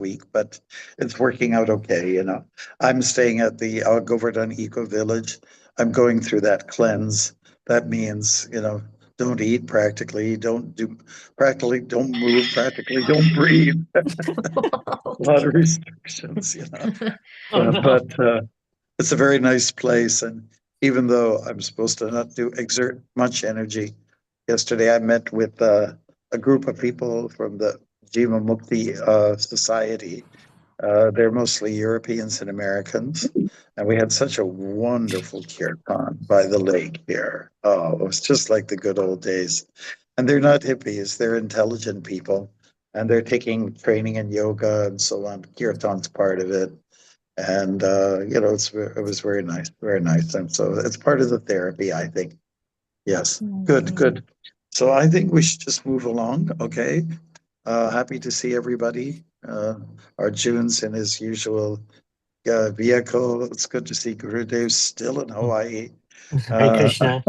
week, but it's working out okay. I'm staying at the Govardhan Eco Village. I'm going through that cleanse. That means, don't eat practically, don't move practically, don't breathe. A lot of restrictions, but it's a very nice place. And even though I'm supposed to not exert much energy, yesterday I met with a group of people from the Jiva Mukti Society. They're mostly Europeans and Americans. And we had such a wonderful kirtan by the lake here. Oh, it was just like the good old days. And they're not hippies, they're intelligent people. And they're taking training in yoga and so on. Kirtan's part of it. And, it was very nice, very nice. And so it's part of the therapy, I think. Yes, good, good. So I think we should just move along, okay? Happy to see everybody. Arjun's in his usual vehicle. It's good to see Gurudev still in Hawaii. Hare Krishna.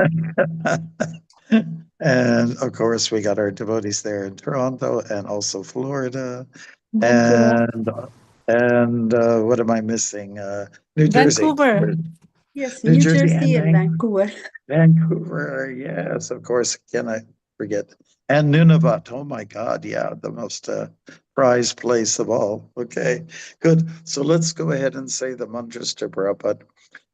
And of course, we got our devotees there in Toronto and also Florida. And what am I missing? New Jersey. Vancouver. Yes, New Jersey and Vancouver. Vancouver, yes, of course. Can I forget? And Nunavut. Oh my God, yeah, the most prized place of all. Okay, good. So let's go ahead and say the mantras to Prabhupada.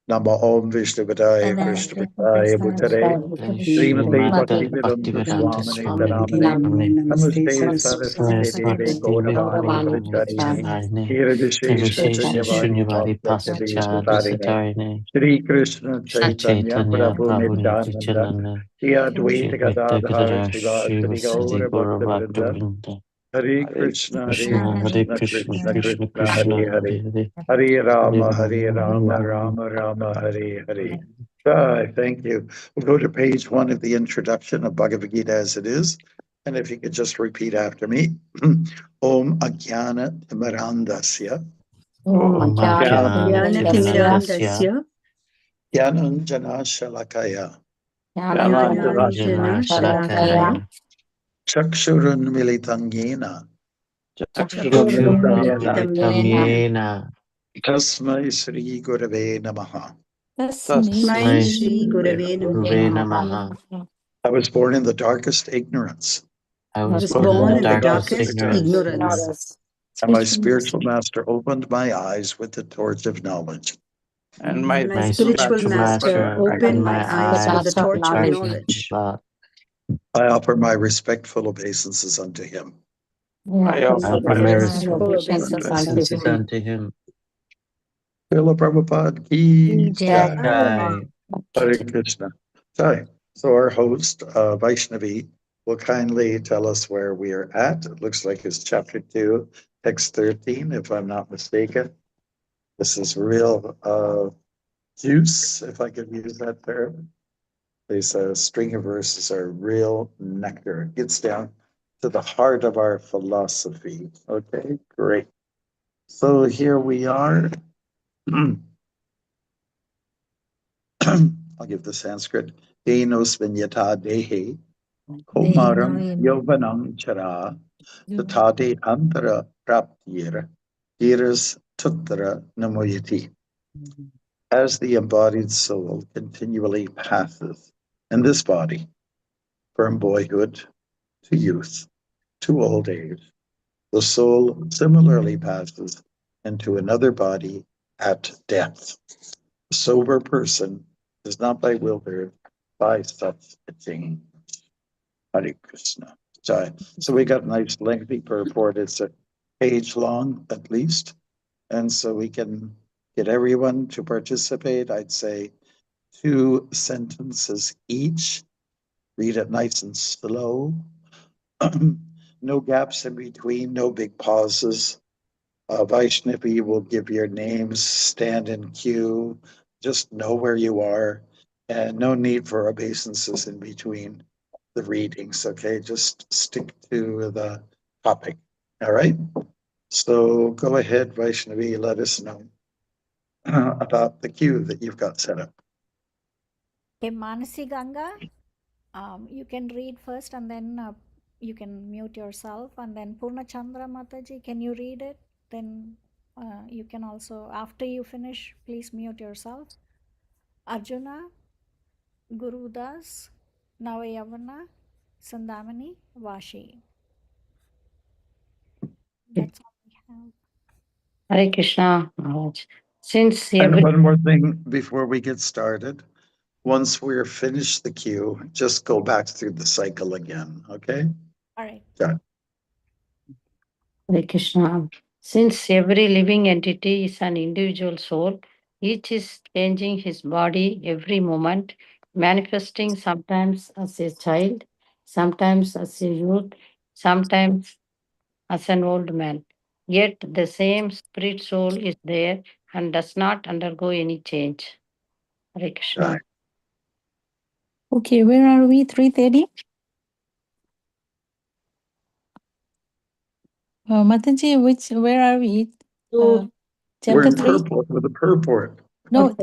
Nama Om Vishnu Padaya Krishna Padaya Bhutare Srimati Bhaktivedanta Swamini Dharamani Namaste Saraswati Devi Gauravani Pracharine Hiradishesh Shunyavadi Bhakti Sutarine Shri Krishna Chaitanya Prabhu Nityananda Shri Advaita Gadadhar Shivasati Gaura Bhaktivinoda Hare Krishna, Hare Krishna, Krishna Krishna, Hare Hare, Hare Rama, Rama Rama, Hare Hare. Thank you. We'll go to page 1 of the introduction of Bhagavad Gita as it is. And if you could just repeat after me. Om Ajnana Timirandasya. Om Ajnana Timirandasya. Jnananjana Shalakaya. Jnananjana Shalakaya. Chakshurun Militangena. Tamyena. Tasmai Sri Gurave Namaha. Tasmai Shri Gurave Namaha. I was born in the darkest ignorance. I was born in the darkest ignorance. And my spiritual master opened my eyes with the torch of knowledge. And my spiritual master opened my eyes with the torch of knowledge. I offer my respectful obeisances unto him. I offer my respectful obeisances unto him. Srila Prabhupada ki Jai. Hare Krishna. So our host, Vaishnavi, will kindly tell us where we are at. It looks like it's chapter 2, text 13, if I'm not mistaken. This is real juice, if I could use that term. These string of verses are real nectar. It gets down to the heart of our philosophy. Okay, great. So here we are. I'll give the Sanskrit. Denos vinyata dehe komaram yovanam chara tatade antara praptira iras tuttara namoyati. As the embodied soul continually passes in this body from boyhood to youth to old age, the soul similarly passes into another body at death. A sober person is not bewildered by such a change. Hare Krishna. So we got a nice lengthy purport. It's a page long at least. And so we can get everyone to participate. I'd say 2 sentences each. Read it nice and slow. No gaps in between, no big pauses. Vaishnavi will give your names, stand in queue, just know where you are, and no need for obeisances in between the readings, okay? Just stick to the topic, all right? So go ahead, Vaishnavi, let us know about the queue that you've got set up. Okay, Manasi Ganga, you can read first and then you can mute yourself, and then Purna Chandra Mataji, can you read it? then you can also, after you finish, please mute yourself. Arjuna, Gurudas, Navayavana, Sandamani, Vashi. That's all we have. Hare Krishna, Maharaj. Since And every one more thing before we get started. Once we're finished the queue, just go back through the cycle again, okay? All right. Yeah. Hare Krishna, since every living entity is an individual soul, each is changing his body every moment, manifesting sometimes as a child, sometimes as a youth, sometimes as an old man. Yet the same spirit soul is there and does not undergo any change. Hare Krishna. Right. Okay, where are we? 3:30? Mataji, where are we? We're Chapter in 3? purport with the purport. No,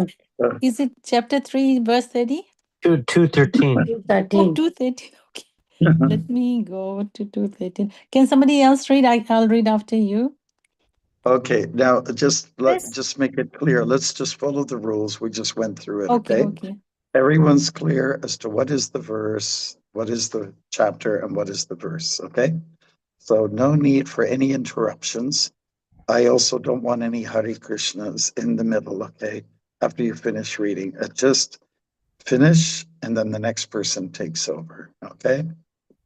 Uh, is it chapter 3, verse 30? 2:13. 13. 2:30. Okay. Let me go to 2:13. Can somebody else read? I'll read after you. Okay, now just Yes. make it clear. Let's just follow the rules. We just went through it, Okay, okay? okay. Everyone's clear as to what is the verse, what is the chapter, and what is the verse, okay? So no need for any interruptions. I also don't want any Hare Krishnas in the middle, okay? After you finish reading, just finish and then the next person takes over, okay?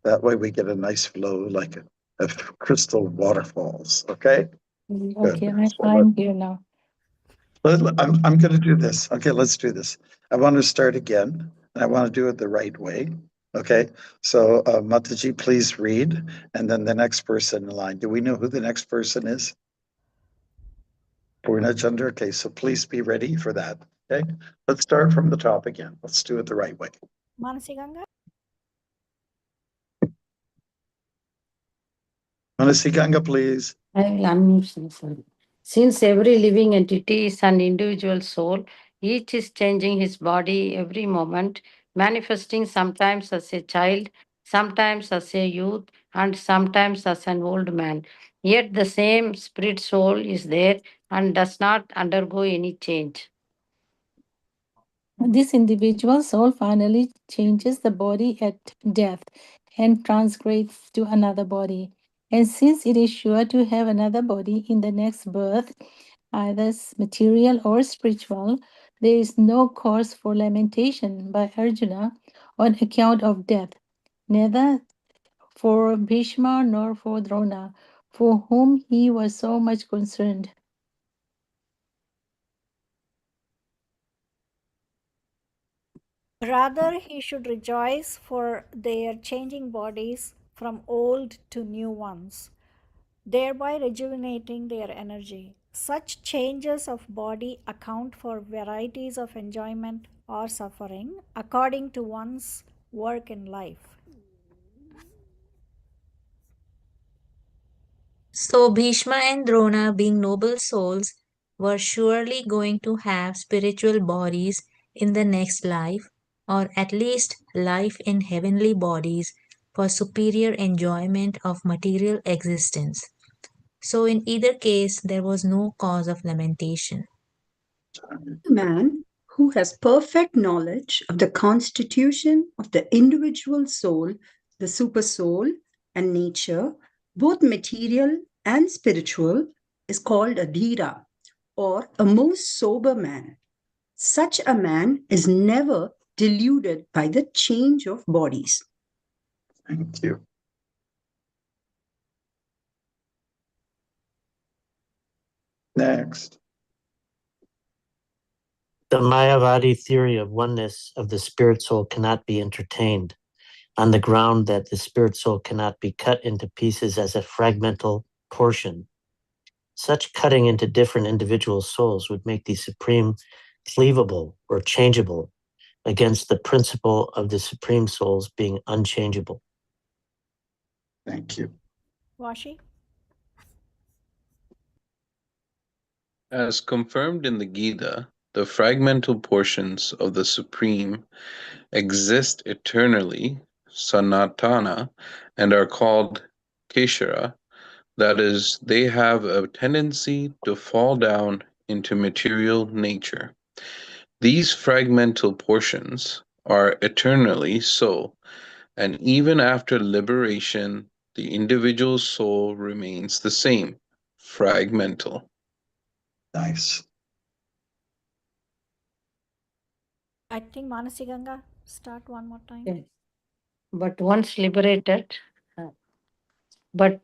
That way we get a nice flow like a crystal waterfalls, okay? Okay, Good. So I'm here now. I'm going to do this. Okay, let's do this. I want to start again, and I want to do it the right way. Okay, so Mataji, please read, and then the next person in line. Do we know who the next person is? Purna Chandra. Okay, so please be ready for that. Okay, let's start from the top again. Let's do it the right way. Manasi Ganga. Manasi Ganga, please. I will unmute myself. Since every living entity is an individual soul, each is changing his body every moment, manifesting sometimes as a child, sometimes as a youth, and sometimes as an old man. Yet the same spirit soul is there and does not undergo any change. This individual soul finally changes the body at death and transgrades to another body. And since it is sure to have another body in the next birth, either material or spiritual, there is no cause for lamentation by Arjuna on account of death, neither for Bhishma nor for Drona, for whom he was so much concerned. Rather, he should rejoice for their changing bodies from old to new ones, thereby rejuvenating their energy. Such changes of body account for varieties of enjoyment or suffering according to one's work in life. So Bhishma and Drona, being noble souls, were surely going to have spiritual bodies in the next life, or at least life in heavenly bodies for superior enjoyment of material existence. So in either case, there was no cause of lamentation. A man who has perfect knowledge of the constitution of the individual soul, the supersoul, and nature, both material and spiritual, is called a dhira, or a most sober man. Such a man is never deluded by the change of bodies. Thank you. Next. The Mayavadi theory of oneness of the spirit soul cannot be entertained on the ground that the spirit soul cannot be cut into pieces as a fragmental portion. Such cutting into different individual souls would make the supreme cleavable or changeable against the principle of the supreme souls being unchangeable. Thank you. Vashi? As confirmed in the Gita, the fragmental portions of the Supreme exist eternally, sanatana, and are called keshara, That is, they have a tendency to fall down into material nature. These fragmental portions are eternally so, and even after liberation, the individual soul remains the same, fragmental. Nice. I think Manasiganga, start one more time. Yes. But once liberated, uh, but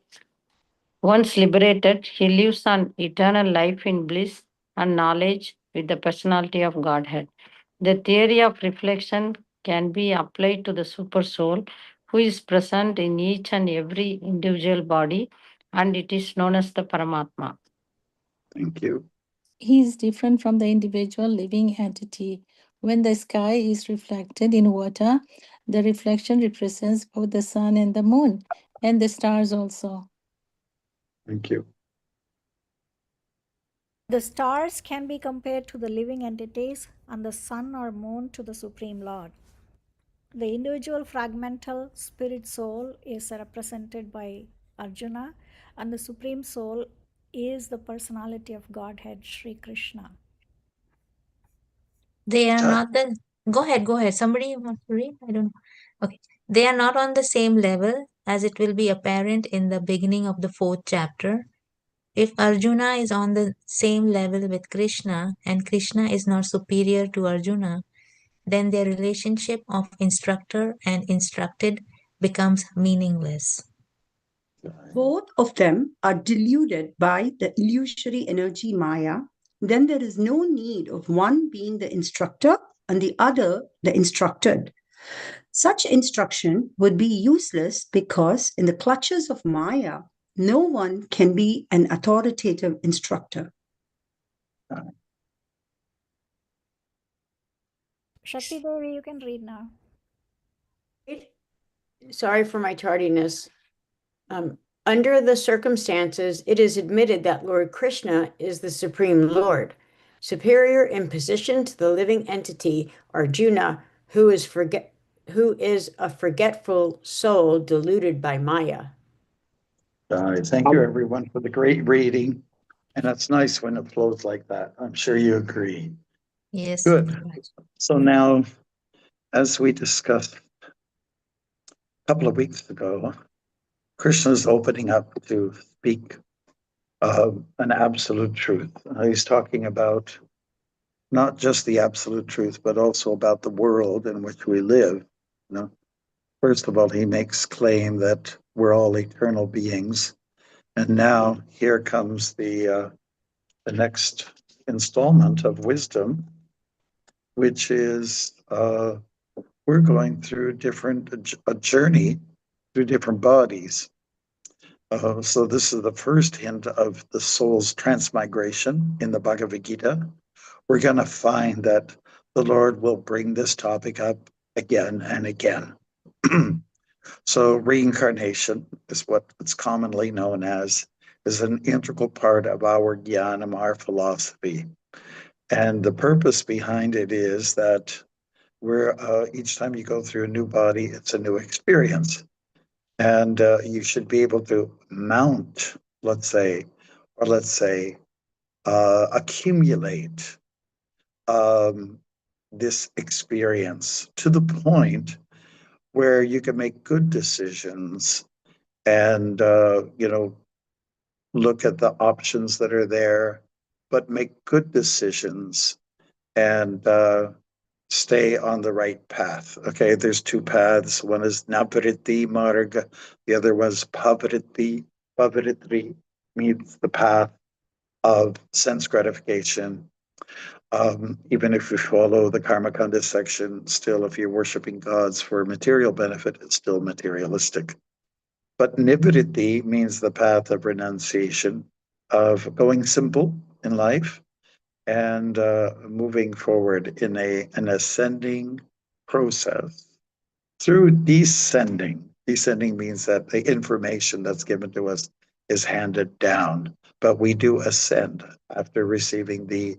once liberated, he lives on eternal life in bliss and knowledge with the personality of Godhead. The theory of reflection can be applied to the super soul who is present in each and every individual body, and it is known as the Paramatma. Thank you. He is different from the individual living entity. When the sky is reflected in water, the reflection represents both the sun and the moon, and the stars also. Thank you. The stars can be compared to the living entities and the sun or moon to the Supreme Lord. The individual fragmental spirit soul is represented by Arjuna, and the Supreme Soul is the personality of Godhead, Sri Krishna. They are not the. Go ahead. Somebody want to read? I don't know. Okay. They are not on the same level, as it will be apparent in the beginning of the 4th chapter. If Arjuna is on the same level with Krishna and Krishna is not superior to Arjuna, then their relationship of instructor and instructed becomes meaningless. Both of them are deluded by the illusory energy Maya. Then there is no need of one being the instructor and the other the instructed. Such instruction would be useless because, in the clutches of Maya, no one can be an authoritative instructor. Shakti Devi, you can read now. Sorry for my tardiness. Under the circumstances, it is admitted that Lord Krishna is the Supreme Lord, superior in position to the living entity, Arjuna, who is a forgetful soul deluded by Maya. Thank you, everyone, for the great reading. And it's nice when it flows like that. I'm sure you agree. Yes. Good. So now, as we discussed a couple of weeks ago, Krishna's opening up to speak an absolute truth. He's talking about not just the absolute truth, but also about the world in which we live. You know, first of all, he makes claim that we're all eternal beings, and now here comes the next installment of wisdom, which is we're going through a journey through different bodies. So this is the first hint of the soul's transmigration in the Bhagavad Gita. We're going to find that the Lord will bring this topic up again and again. So reincarnation is what it's commonly known as, is an integral part of our jnanam, our philosophy. And the purpose behind it is that each time you go through a new body, it's a new experience. And you should be able to mount, accumulate this experience to the point where you can make good decisions and, look at the options that are there, but make good decisions and stay on the right path. Okay, there's 2 paths. One is Navriti Marga, the other was Pavriti. Pavritri means the path of sense gratification. Even if you follow the Karmakanda section, still, if you're worshiping gods for material benefit, it's still materialistic. But Nivriti means the path of renunciation, of going simple in life and moving forward in an ascending process through descending. Descending means that the information that's given to us is handed down, but we do ascend after receiving the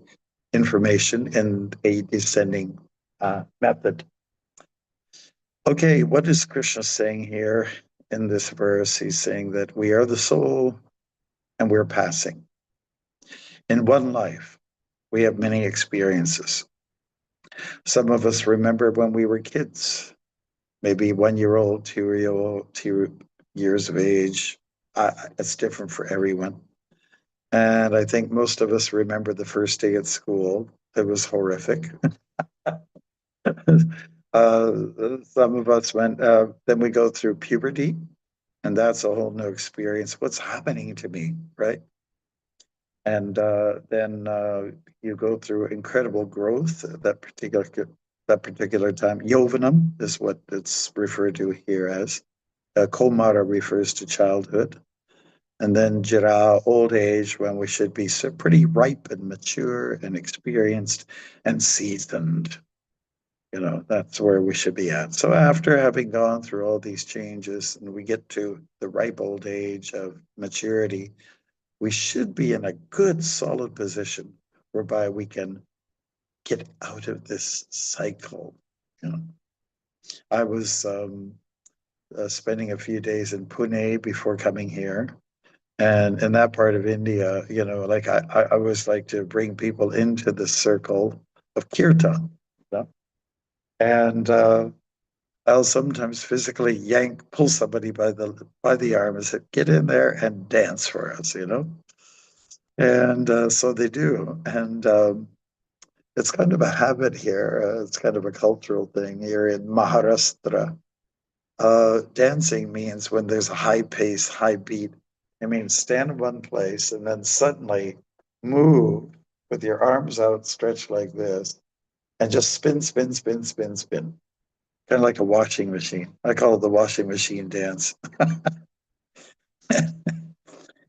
information in a descending method. Okay, what is Krishna saying here in this verse? He's saying that we are the soul, and we're passing. In one life, we have many experiences. Some of us remember when we were kids, maybe 1 year old, 2 year old, 2 years of age. It's different for everyone. And I think most of us remember the first day at school. It was horrific. Some of us went, then we go through puberty, and that's a whole new experience. What's happening to me, right? And then you go through incredible growth at that particular time. Yovanam is what it's referred to here as. Kaumara refers to childhood. And then Jara, old age, when we should be so pretty ripe and mature and experienced and seasoned. You know, that's where we should be at. So after having gone through all these changes and we get to the ripe old age of maturity, we should be in a good, solid position whereby we can get out of this cycle. You know, I was spending a few days in Pune before coming here. And in that part of India, you know, like I always like to bring people into the circle of kirtan. You know? And I'll sometimes physically pull somebody by the arm and say, "Get in there and dance for us," you know. And so they do, and it's kind of a habit here. It's kind of a cultural thing here in Maharashtra. Dancing means when there's a high pace, high beat. It means stand in one place and then suddenly move with your arms outstretched like this and just spin, spin, spin, spin, spin. Kind of like a washing machine. I call it the washing machine dance.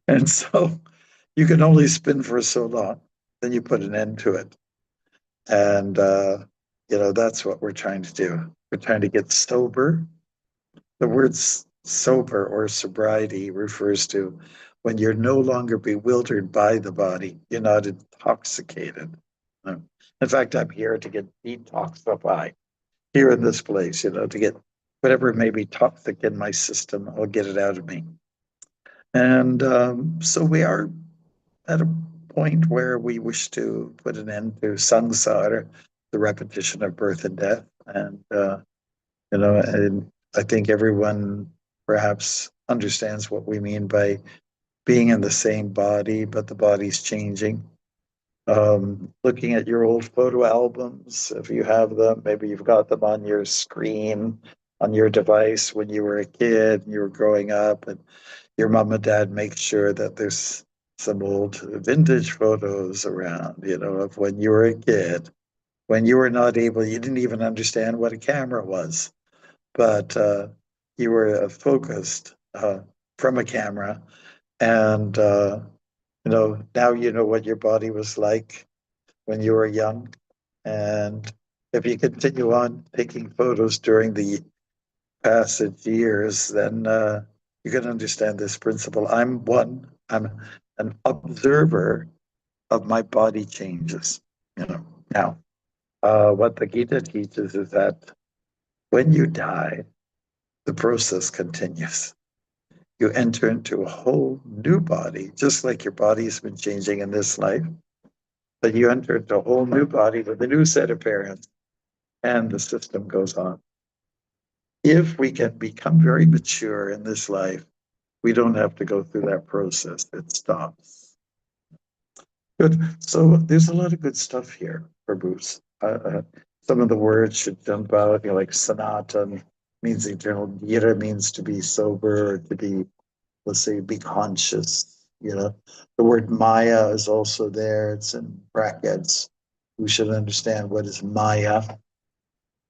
And so you can only spin for so long, then you put an end to it. And, you know, that's what we're trying to do. We're trying to get sober. The word sober or sobriety refers to when you're no longer bewildered by the body, you're not intoxicated. In fact, I'm here to get detoxified here in this place, you know, to get whatever may be toxic in my system, I'll get it out of me. And so we are at a point where we wish to put an end to samsara, the repetition of birth and death. And, you know, and I think everyone perhaps understands what we mean by being in the same body, but the body's changing. Looking at your old photo albums, if you have them, maybe you've got them on your screen, on your device when you were a kid and you were growing up, and your mom and dad make sure that there's some old vintage photos around, you know, of when you were a kid, when you were not able, you didn't even understand what a camera was, but you were focused from a camera. And, you know, now you know what your body was like when you were young. And if you continue on taking photos during the passage years, then you can understand this principle. I'm an observer of my body changes. You know, now what the Gita teaches is that when you die, the process continues. You enter into a whole new body, just like your body has been changing in this life. But you enter into a whole new body with a new set of parents, and the system goes on. If we can become very mature in this life, we don't have to go through that process. It stops. Good. So there's a lot of good stuff here for Bruce. Some of the words should jump out, you know, like sanatan means eternal. Gira means to be sober, or to be, let's say, be conscious. You know, the word Maya is also there. It's in brackets. We should understand what is Maya.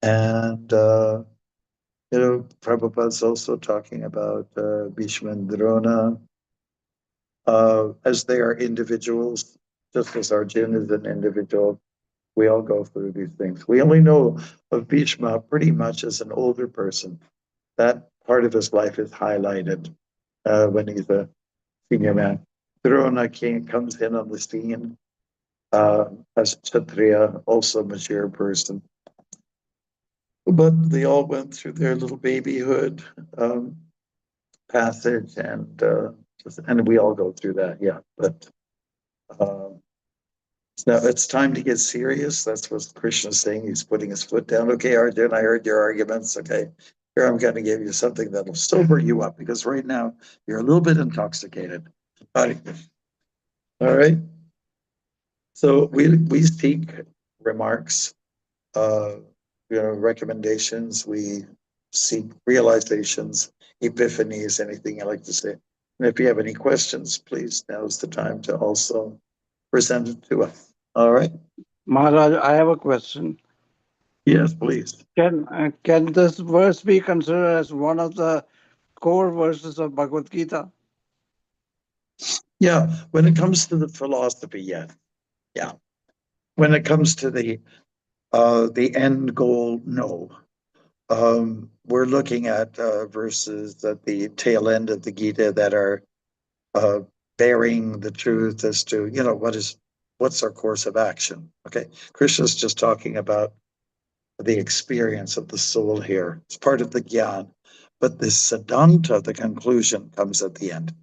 And, you know, Prabhupada's also talking about Bhishma and Drona as they are individuals, just as Arjuna is an individual. We all go through these things. We only know of Bhishma pretty much as an older person. That part of his life is highlighted when he's a senior man. Drona comes in on the scene as Kshatriya, also a mature person. But they all went through their little babyhood passage, and And we all go through that, yeah. But now it's time to get serious. That's what Krishna's saying. He's putting his foot down. Okay, Arjun, I heard your arguments. Okay, here I'm going to give you something that'll sober you up, because right now you're a little bit intoxicated. All right. So we seek remarks, recommendations. We seek realizations, epiphanies, anything you like to say. And if you have any questions, please, now's the time to also present it to us. All right. Maharaj, I have a question. Yes, please. Can this verse be considered as one of the core verses of Bhagavad Gita? Yeah, when it comes to the philosophy, yeah. When it comes to the end goal, no. We're looking at verses at the tail end of the Gita that are bearing the truth as to what's our course of action. Okay, Krishna's just talking about the experience of the soul here. It's part of the Gyan, but the Siddhanta, the conclusion, comes at the end.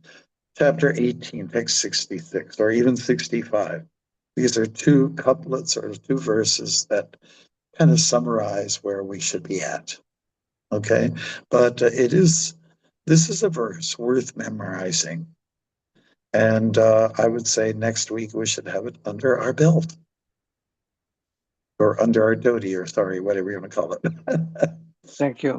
Chapter 18, text 66, or even 65. These are two couplets or two verses that kind of summarize where we should be at. Okay, but this is a verse worth memorizing. And I would say next week we should have it under our belt. Or under our dhoti, or sorry, whatever you want to call it. Thank you.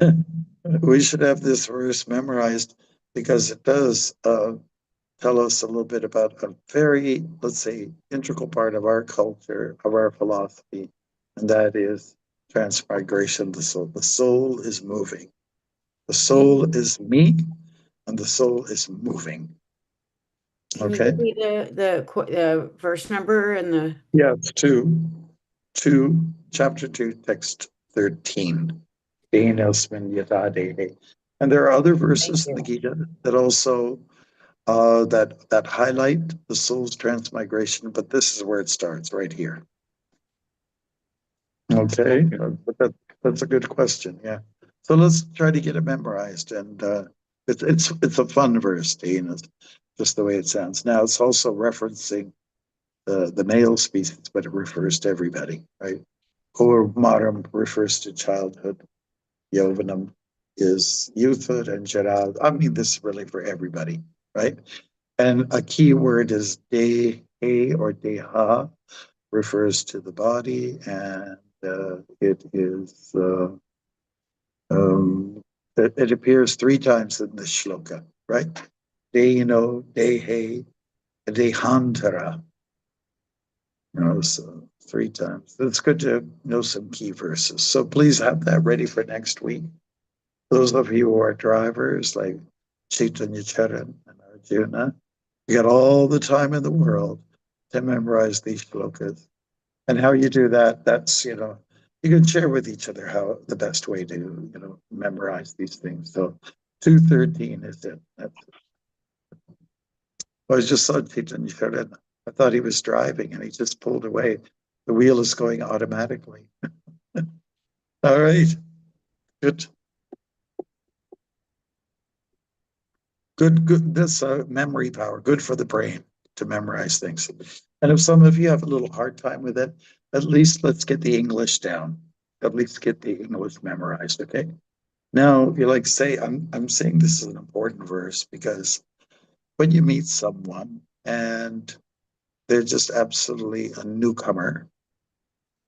We should have this verse memorized, because it does tell us a little bit about a very, let's say, integral part of our culture, of our philosophy, and that is transmigration of the soul. The soul is moving. The soul is me, and the soul is moving. Can Okay. you give me the verse number and the? Yeah, it's chapter 2, text 13. And there are other verses in the Gita that also that highlight the soul's transmigration, but this is where it starts, right here. Okay, but that's a good question. Yeah, so let's try to get it memorized, and it's a fun verse, Dean. It's just the way it sounds. Now it's also referencing the male species, but it refers to everybody, right? Maram refers to childhood. Yovanam is youthhood, and Jarad. I mean, this is really for everybody, right? And a key word is dehe or deha, refers to the body, and it is it appears 3 times in the shloka, right? Dehino, dehe, dehantara. So 3 times. It's good to know some key verses. So please have that ready for next week. Those of you who are drivers like Chaitanya Charan and Arjuna, you got all the time in the world to memorize these shlokas. And how you do that, that's, you can share with each other how the best way to, memorize these things. So 213 is it. That's it. I just saw Chaitanya Charan. I thought he was driving and he just pulled away. The wheel is going automatically. All right. Good. Good. That's memory power. Good for the brain to memorize things. And if some of you have a little hard time with it, at least let's get the English down. At least get the English memorized. Okay. Now you like say, I'm saying this is an important verse because when you meet someone and they're just absolutely a newcomer,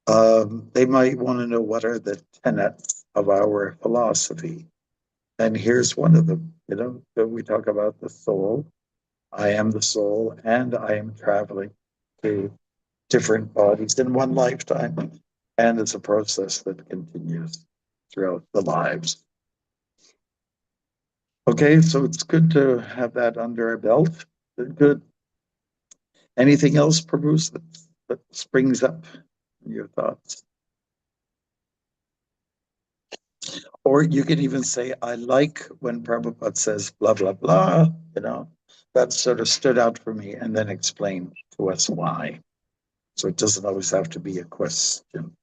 they might want to know what are the tenets of our philosophy. And here's one of them, that we talk about the soul. I am the soul, and I am traveling to different bodies in one lifetime. And it's a process that continues throughout the lives. Okay, so it's good to have that under our belt. Good. Anything else, Prabhu, that springs up in your thoughts? Or you can even say, I like when Prabhupada says blah, blah, blah, that sort of stood out for me, and then explain to us why. So it doesn't always have to be a question.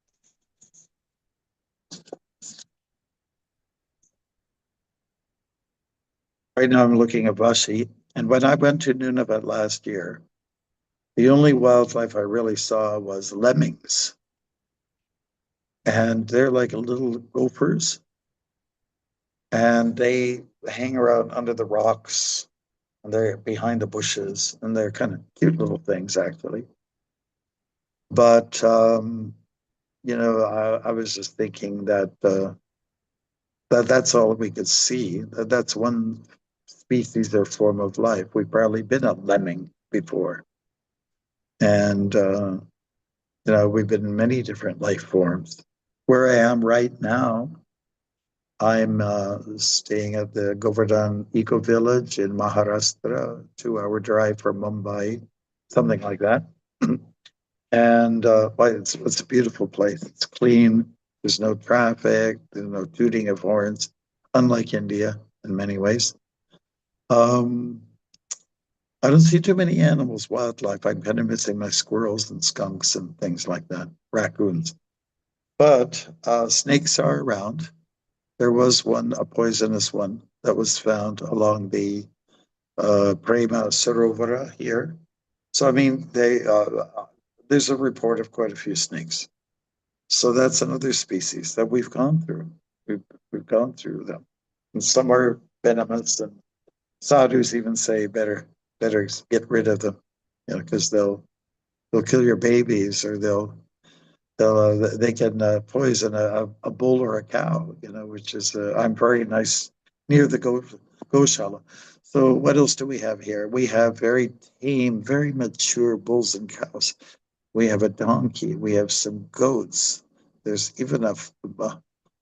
Right now I'm looking at Vashi. And when I went to Nunavut last year, the only wildlife I really saw was lemmings. And they're like little gophers. And they hang around under the rocks and they're behind the bushes. And they're kind of cute little things, actually. But, I was just thinking that that's all we could see. That's one species or form of life. We've probably been a lemming before. And, we've been in many different life forms. Where I am right now, I'm staying at the Govardhan Eco Village in Maharashtra, 2-hour drive from Mumbai, something like that. And it's a beautiful place. It's clean. There's no traffic. There's no tooting of horns, unlike India in many ways. I don't see too many animals, wildlife. I'm kind of missing my squirrels and skunks and things like that, raccoons. But snakes are around. There was one, a poisonous one, that was found along the Prema Sarovara here. So, I mean, there's a report of quite a few snakes. So that's another species that we've gone through. We've gone through them. And some are venomous, and sadhus even say better get rid of them, because they'll kill your babies, or they can poison a bull or a cow, which is I'm very nice near the Goshala. So what else do we have here? We have very tame, very mature bulls and cows. We have a donkey. We have some goats. There's even a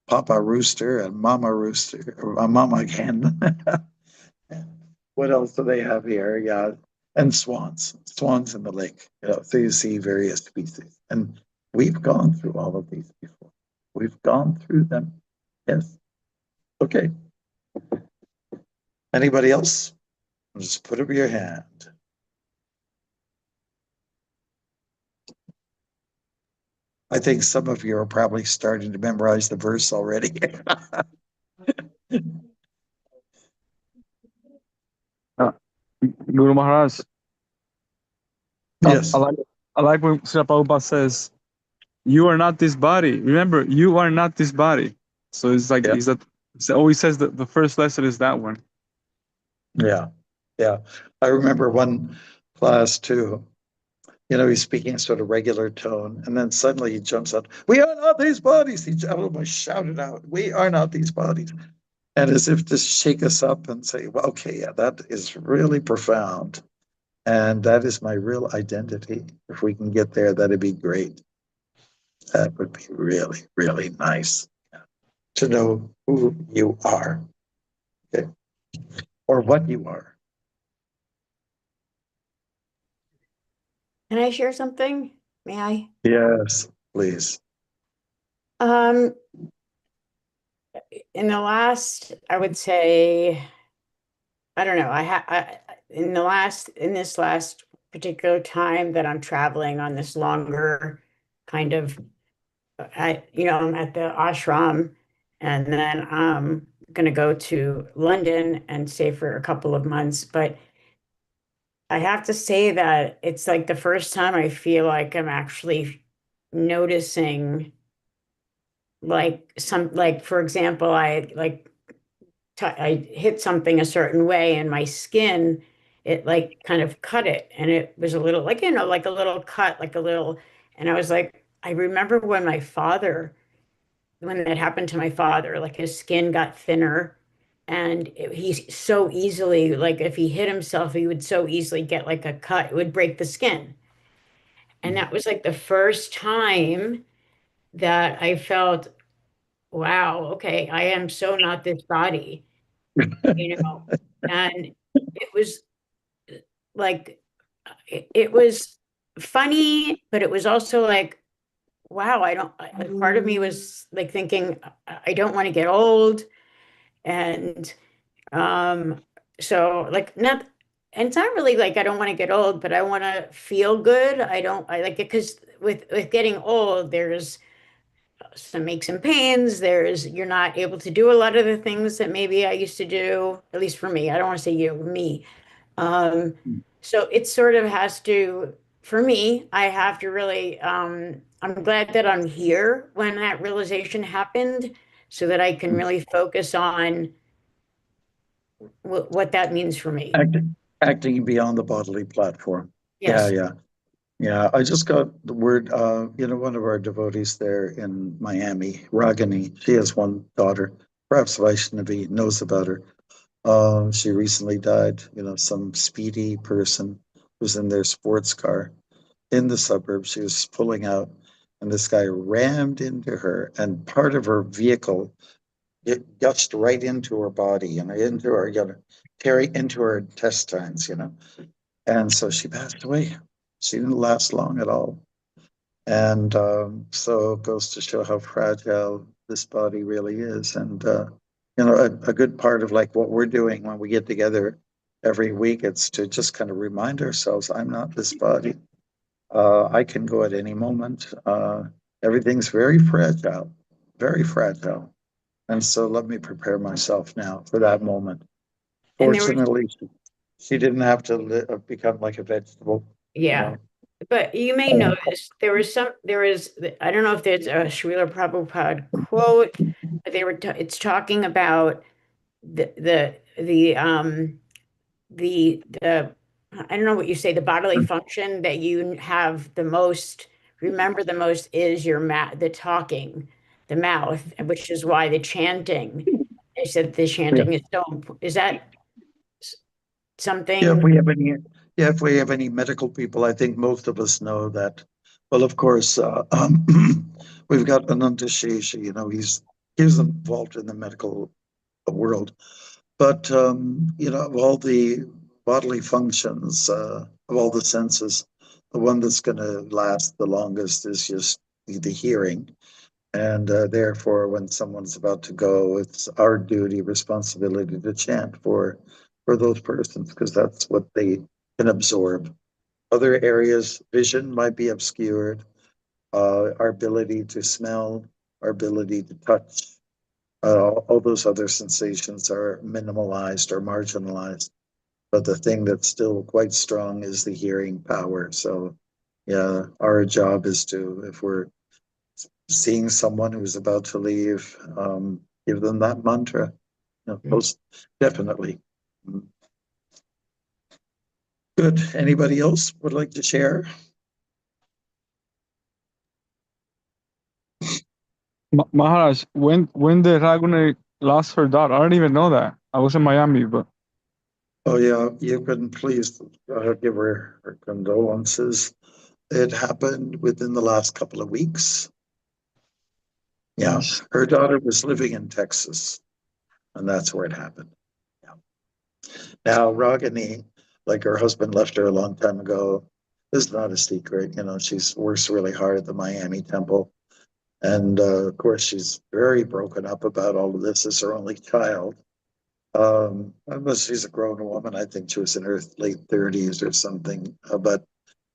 papa rooster and mama rooster, or a mama hen. What else do they have here? Yeah, and swans in the lake. So you see various species, and we've gone through all of these before. We've gone through them. Yes. Okay. Anybody else? Just put up your hand. I think some of you are probably starting to memorize the verse already. Guru Maharaj. Yes. I like when Srila Prabhupada says, "You are not this body." Remember, you are not this body. So it's like it always says that the first lesson is that one. Yeah. I remember one class too. He's speaking sort of regular tone, and then suddenly he jumps out. "We are not these bodies." He almost shouted out, "We are not these bodies," and as if to shake us up and say, "Well, okay, yeah, that is really profound, and that is my real identity. If we can get there, that'd be great. That would be really, really nice to know who you are, okay, or what you are." Can I share something? May I? Yes, please. In the last, I would say, I don't know, in this last particular time that I'm traveling on this longer kind of, I'm at the ashram, and then I'm going to go to London and stay for a couple of months. But I have to say that it's like the first time I feel like I'm actually noticing, for example, I hit something a certain way and my skin, it like kind of cut it, and it was a little like, like a little cut, and I was like, I remember when that happened to my father, like his skin got thinner, and he's so easily, like if he hit himself, he would so easily get like a cut, it would break the skin. And that was like the first time that I felt, wow, okay, I am so not this body, and it was like, it was funny, but it was also like, wow, part of me was like thinking, I don't want to get old. And so like, not, and it's not really like I don't want to get old, but I want to feel good. I like it because with getting old, there's some aches and pains. You're not able to do a lot of the things that maybe I used to do, at least for me. I don't want to say you, me. So it sort of has to, for me, I have to really, I'm glad that I'm here when that realization happened so that I can really focus on what that means for me. Acting beyond the bodily platform. Yes. Yeah. I just got the word, one of our devotees there in Miami, Ragini, she has one daughter. Perhaps Vaishnavi knows about her. She recently died, some speedy person was in their sports car in the suburbs. She was pulling out, and this guy rammed into her, and part of her vehicle it gushed right into her body and into her, into her intestines, And so she passed away. She didn't last long at all. And so it goes to show how fragile this body really is. And, a good part of like what we're doing when we get together every week, it's to just kind of remind ourselves, I'm not this body. I can go at any moment. Everything's very fragile, very fragile. And so let me prepare myself now for that moment. And there was, Fortunately, she didn't have to become like a vegetable. yeah. But you may notice there is, I don't know if there's a Srila Prabhupada quote, but it's talking about the I don't know what you say, the bodily function that you have the most, remember the most is the talking, the mouth, which is why the chanting, they said the chanting is is that something? If we have any medical people, I think most of us know that. Well, of course, we've got Ananta Shesha, he's involved in the medical world. But, of all the bodily functions, of all the senses, the one that's going to last the longest is just the hearing. And therefore, when someone's about to go, it's our duty, responsibility to chant for those persons, because that's what they can absorb. Other areas, vision might be obscured, our ability to smell, our ability to touch, all those other sensations are minimalized or marginalized. But the thing that's still quite strong is the hearing power. So, yeah, our job is to, if we're seeing someone who's about to leave, give them that mantra. Most definitely. Good. Anybody else would like to share? Maharaj, when did Raguni lost her daughter? I don't even know that. I was in Miami, but Oh yeah, you can please give her condolences. It happened within the last couple of weeks. Yeah, her daughter was living in Texas, and that's where it happened. Yeah. Now, Ragini, like her husband left her a long time ago. This is not a secret. She's works really hard at the Miami temple. And of course, she's very broken up about all of this as her only child. Unless she's a grown woman, I think she was in her late 30s or something. But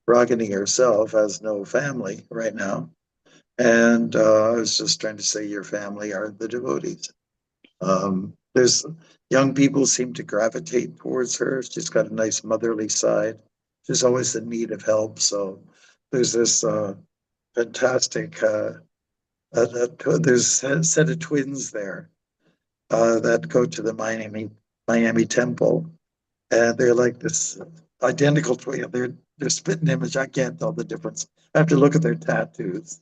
Ragini herself has no family right now. And I was just trying to say your family are the devotees. There's young people seem to gravitate towards her. She's got a nice motherly side. She's always in need of help. So there's this fantastic, there's a set of twins there that go to the Miami temple. And they're like this identical twin. They're spit and image. I can't tell the difference. I have to look at their tattoos.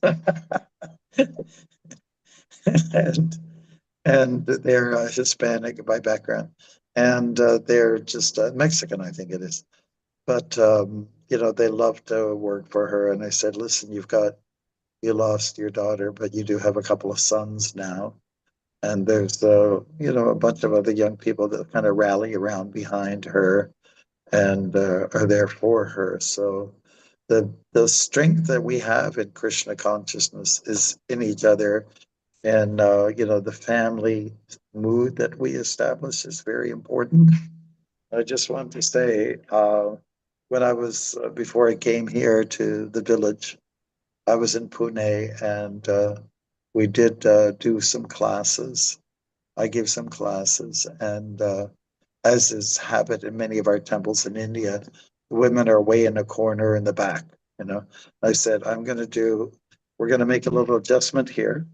and they're Hispanic by background, and they're just Mexican, I think it is. But they love to work for her. And I said, listen, you lost your daughter, but you do have a couple of sons now, and there's a bunch of other young people that kind of rally around behind her and are there for her. So the strength that we have in Krishna consciousness is in each other. And, the family mood that we establish is very important. I just want to say, when I was, before I came here to the village, I was in Pune, and we did do some classes. I gave some classes, and as is habit in many of our temples in India, the women are way in a corner in the back. I said, we're going to make a little adjustment here.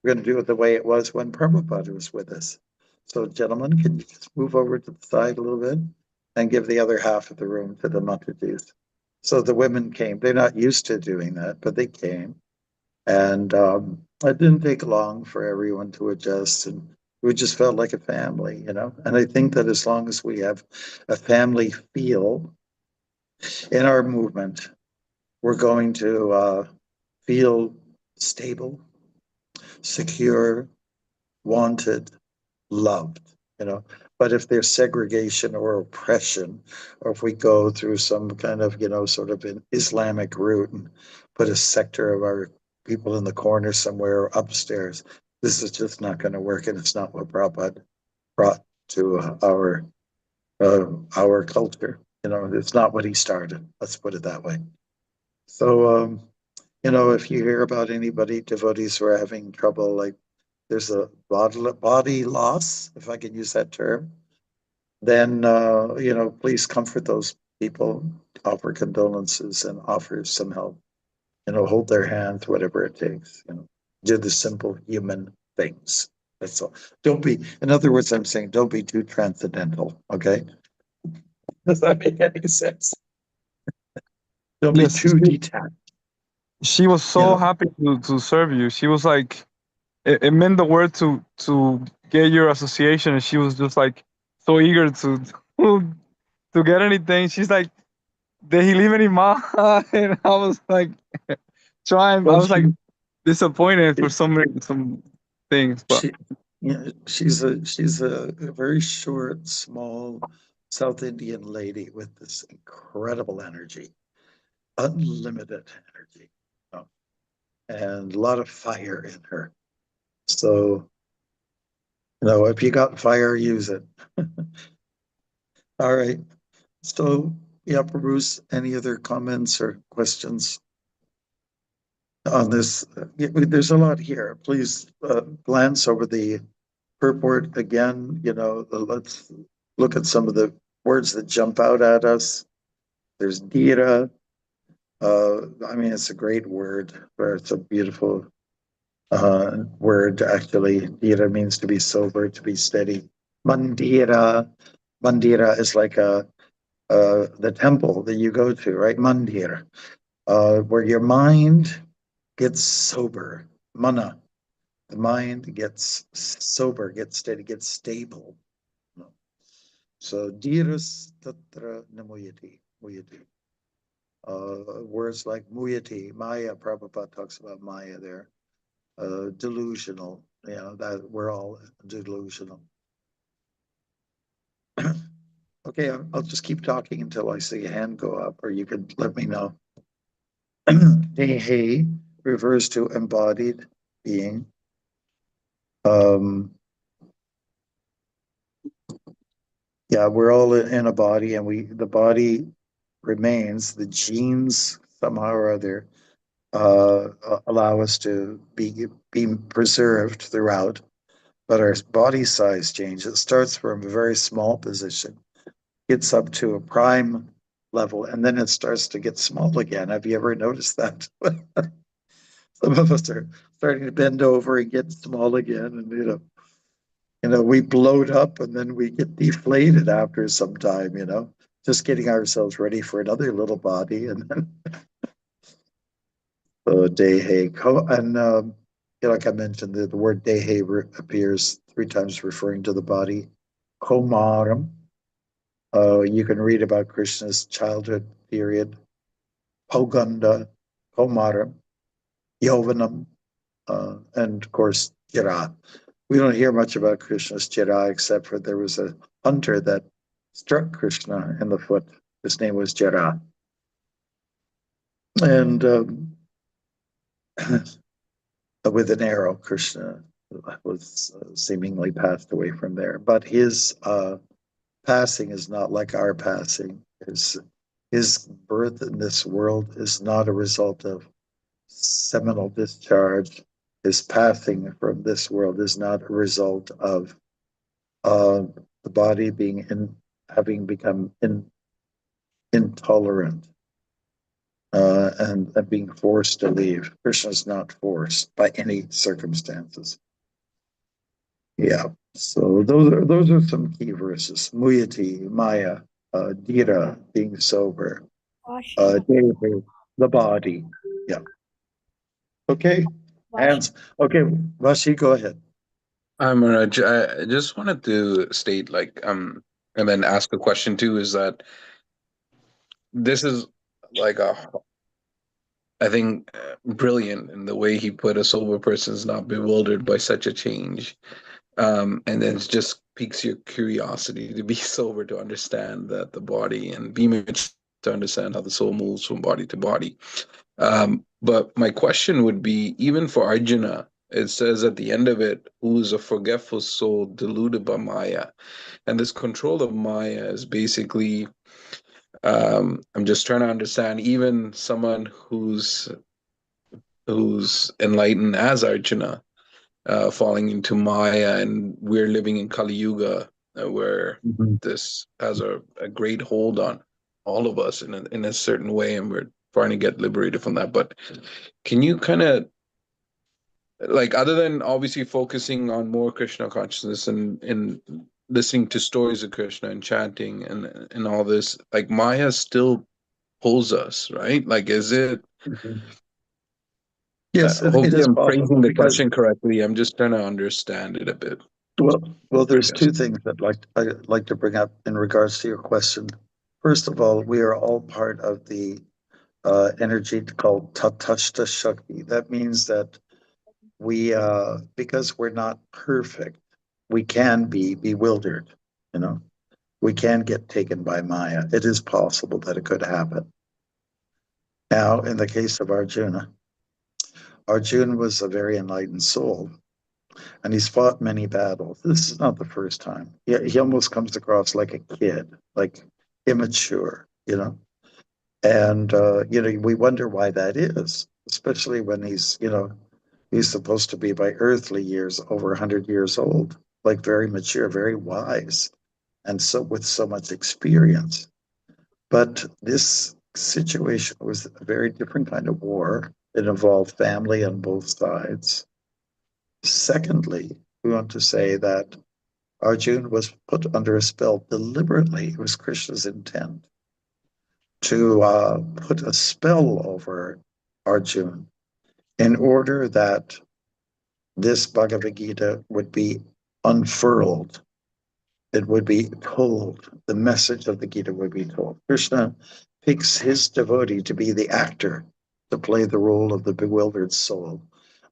We're going to do it the way it was when Prabhupada was with us. So, gentlemen, can you just move over to the side a little bit and give the other half of the room to the Matajis? So the women came. They're not used to doing that, but they came. And it didn't take long for everyone to adjust. And we just felt like a family, And I think that as long as we have a family feel in our movement, we're going to feel stable, secure, wanted, loved, But if there's segregation or oppression, or if we go through some kind of, sort of an Islamic route and put a sector of our people in the corner somewhere or upstairs, this is just not going to work, and it's not what Prabhupada brought to our culture. It's not what he started. Let's put it that way. So, if you hear about anybody, devotees who are having trouble, like there's a body loss, if I can use that term, then, please comfort those people, offer condolences and offer some help, hold their hands, whatever it takes, do the simple human things. That's all. In other words, I'm saying, don't be too transcendental, okay? Does that make any sense? Don't be too detached. She was so happy to serve you. She was like, it meant the word to get your association, and she was just like so eager to get anything. She's like, did he leave any ma? And I was like trying. I was like disappointed for some things, but she's a very short, small South Indian lady with this incredible energy, unlimited energy, and a lot of fire in her. So, if you got fire, use it. All right. So, Bruce, any other comments or questions on this? There's a lot here. Please glance over the purport again. Let's look at some of the words that jump out at us. There's Dira. It's a great word. It's a beautiful word, actually. Dira means to be sober, to be steady. Mandira is like the temple that you go to, right? Mandir, where your mind gets sober. Mana, the mind gets sober, gets steady, gets stable. So Dhiras tatra namuyati. Words like muyati, Maya, Prabhupada talks about Maya there. Delusional, that we're all delusional. Okay, I'll just keep talking until I see a hand go up, or you can let me know. Dehe refers to embodied being. We're all in a body, and the body remains. The genes somehow or other allow us to be preserved throughout, but our body size changes. It starts from a very small position, gets up to a prime level, and then it starts to get small again. Have you ever noticed that? Some of us are starting to bend over and get small again, and we bloat up and then we get deflated after some time, just getting ourselves ready for another little body. And then Dehe, and like I mentioned, the word Dehe appears 3 times referring to the body. Komaram, you can read about Krishna's childhood period. Poganda, Komaram, Yovanam, and of course, Jira. We don't hear much about Krishna's Jira, except for there was a hunter that struck Krishna in the foot. His name was Jira. And with an arrow, Krishna was seemingly passed away from there. But his passing is not like our passing. His birth in this world is not a result of seminal discharge. His passing from this world is not a result of the body having become intolerant and being forced to leave. Krishna is not forced by any circumstances. Yeah. So those are some key verses. Muyati, Maya, Dhira, being sober, Devi, the body. Yeah. Okay. Hands. Okay, Vashi, go ahead. Maharaj, I just wanted to state, like, and then ask a question too, is that this is like I think, brilliant in the way he put a sober person is not bewildered by such a change. And then it just piques your curiosity to be sober, to understand that the body, and be mature to understand how the soul moves from body to body. But my question would be, even for Arjuna, it says at the end of it, who is a forgetful soul deluded by Maya. And this control of Maya is basically, I'm just trying to understand, even someone who's enlightened as Arjuna, falling into Maya, and we're living in Kali Yuga, where this has a great hold on all of us in a certain way, and we're trying to get liberated from that. But can you kind of, like, other than obviously focusing on more Krishna consciousness and listening to stories of Krishna and chanting and all this, like, Maya still pulls us, right? Like, is it? Yes, it Hopefully is I'm possible phrasing the because, question correctly. I'm just trying to understand it a bit. well, there's two things that I'd like to bring up in regards to your question. First of all, we are all part of the energy called Tatashta Shakti. That means that we, because we're not perfect, we can be bewildered, you know, we can get taken by Maya. It is possible that it could happen. Now, in the case of Arjuna, Arjuna was a very enlightened soul, and he's fought many battles. This is not the first time. He almost comes across like a kid, like immature, you know. And, you know, we wonder why that is, especially when he's, you know, he's supposed to be by earthly years over 100 years old, like very mature, very wise, and so with so much experience. But this situation was a very different kind of war. It involved family on both sides. Secondly, we want to say that Arjuna was put under a spell deliberately. It was Krishna's intent to put a spell over Arjuna in order that this Bhagavad Gita would be unfurled. It would be told. The message of the Gita would be told. Krishna picks his devotee to be the actor, to play the role of the bewildered soul.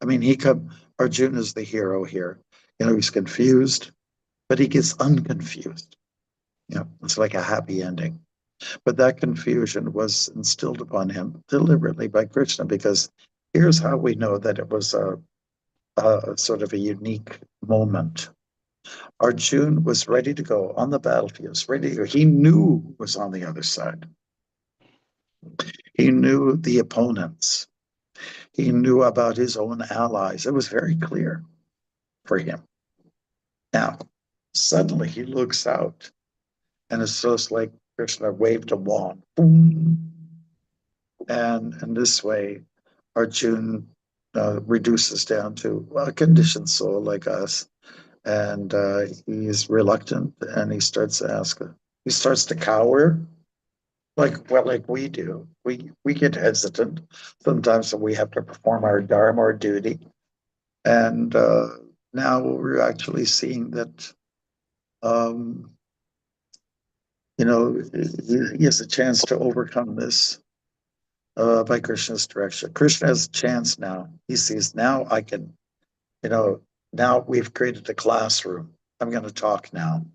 I mean, Arjuna is the hero here. You know, he's confused, but he gets unconfused. You know, it's like a happy ending. But that confusion was instilled upon him deliberately by Krishna, because here's how we know that it was a sort of a unique moment. Arjuna was ready to go on the battlefield, ready to go. He knew who was on the other side. He knew the opponents. He knew about his own allies. It was very clear for him. Now, suddenly he looks out, and it's just like Krishna waved a wand. Boom. And in this way, Arjuna reduces down to a conditioned soul like us. And he's reluctant, and he starts to cower, like we do. We get hesitant sometimes, so we have to perform our dharma, our duty. And now we're actually seeing that, you know, he has a chance to overcome this by Krishna's direction. Krishna has a chance now. He sees, now I can, you know, now we've created a classroom. I'm going to talk now.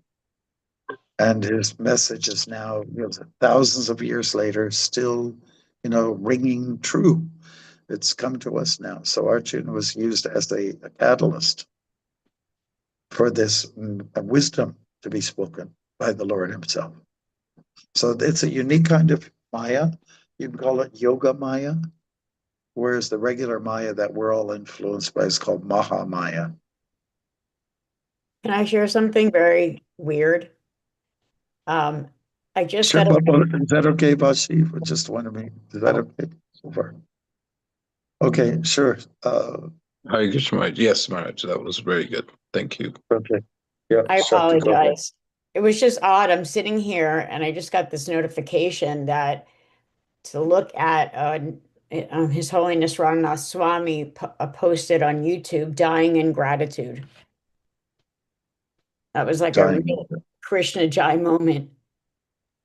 And his message is now, you know, thousands of years later, still, you know, ringing true. It's come to us now. So Arjuna was used as a catalyst for this wisdom to be spoken by the Lord himself. So it's a unique kind of Maya. You can call it Yoga Maya, whereas the regular Maya that we're all influenced by is called Maha Maya. Can I share something very weird? I just Sure, got a is that okay, Bashi? For just one of me, is that okay so far? Okay, sure. Hare Krishna Maharaj. Yes, Maharaj, that was very good. Thank you. Okay. Yeah, I Shakti, go ahead. apologize. It was just odd. I'm sitting here and I just got this notification that to look at His Holiness Ramnath Swami posted on YouTube, "Dying in Gratitude." That was like a Dying. real Krishna Jai moment.